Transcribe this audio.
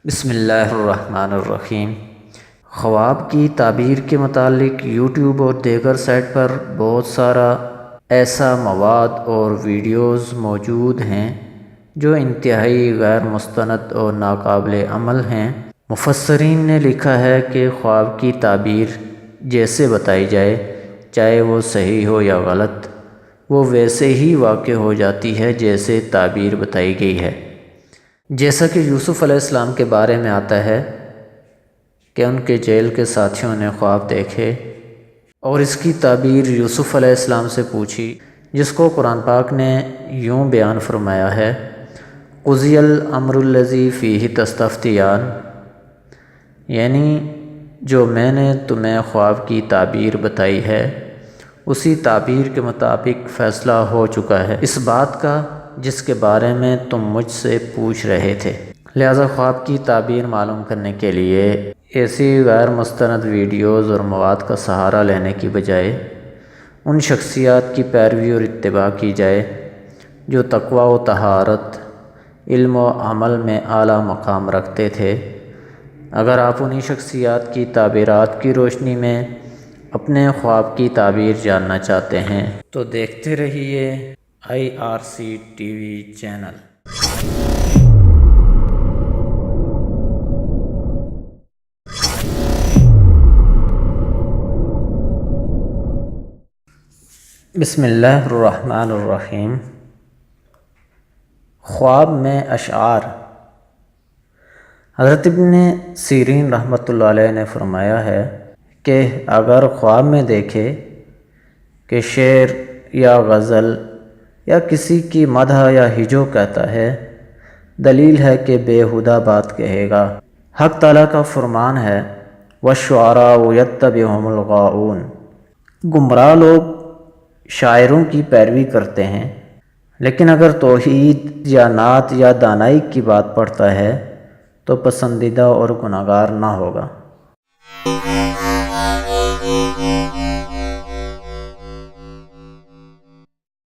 بسم اللہ الرحمن الرحیم۔ خواب کی تعبیر کے متعلق یوٹیوب اور دیگر سائٹ پر بہت سارا ایسا مواد اور ویڈیوز موجود ہیں جو انتہائی غیر مستند اور ناقابل عمل ہیں۔ مفسرین نے لکھا ہے کہ خواب کی تعبیر جیسے بتائی جائے، چاہے وہ صحیح ہو یا غلط، وہ ویسے ہی واقع ہو جاتی ہے جیسے تعبیر بتائی گئی ہے۔ جیسا کہ یوسف علیہ السلام کے بارے میں آتا ہے کہ ان کے جیل کے ساتھیوں نے خواب دیکھے اور اس کی تعبیر یوسف علیہ السلام سے پوچھی، جس کو قرآن پاک نے یوں بیان فرمایا ہے: قضی الامر الذی فیہ تستفتیان، یعنی جو میں نے تمہیں خواب کی تعبیر بتائی ہے اسی تعبیر کے مطابق فیصلہ ہو چکا ہے اس بات کا جس کے بارے میں تم مجھ سے پوچھ رہے تھے۔ لہذا خواب کی تعبیر معلوم کرنے کے لیے ایسی غیر مستند ویڈیوز اور مواد کا سہارا لینے کی بجائے ان شخصیات کی پیروی اور اتباع کی جائے جو تقوی و طہارت، علم و عمل میں اعلیٰ مقام رکھتے تھے۔ اگر آپ انہی شخصیات کی تعبیرات کی روشنی میں اپنے خواب کی تعبیر جاننا چاہتے ہیں تو دیکھتے رہیے IRC TV چینل۔ بسم اللہ الرحمن الرحیم۔ خواب میں اشعار۔ حضرت ابن سیرین رحمۃ اللہ علیہ نے فرمایا ہے کہ اگر خواب میں دیکھے کہ شعر یا غزل یا کسی کی مدح یا ہجو کہتا ہے، دلیل ہے کہ بیہودہ بات کہے گا۔ حق تعالیٰ کا فرمان ہے: وَالشُّعَرَاءُ يَتَّبِعُهُمُ الْغَاوُونَ، گمراہ لوگ شاعروں کی پیروی کرتے ہیں۔ لیکن اگر توحید یا نعت یا دانائی کی بات پڑھتا ہے تو پسندیدہ اور گناہگار نہ ہوگا۔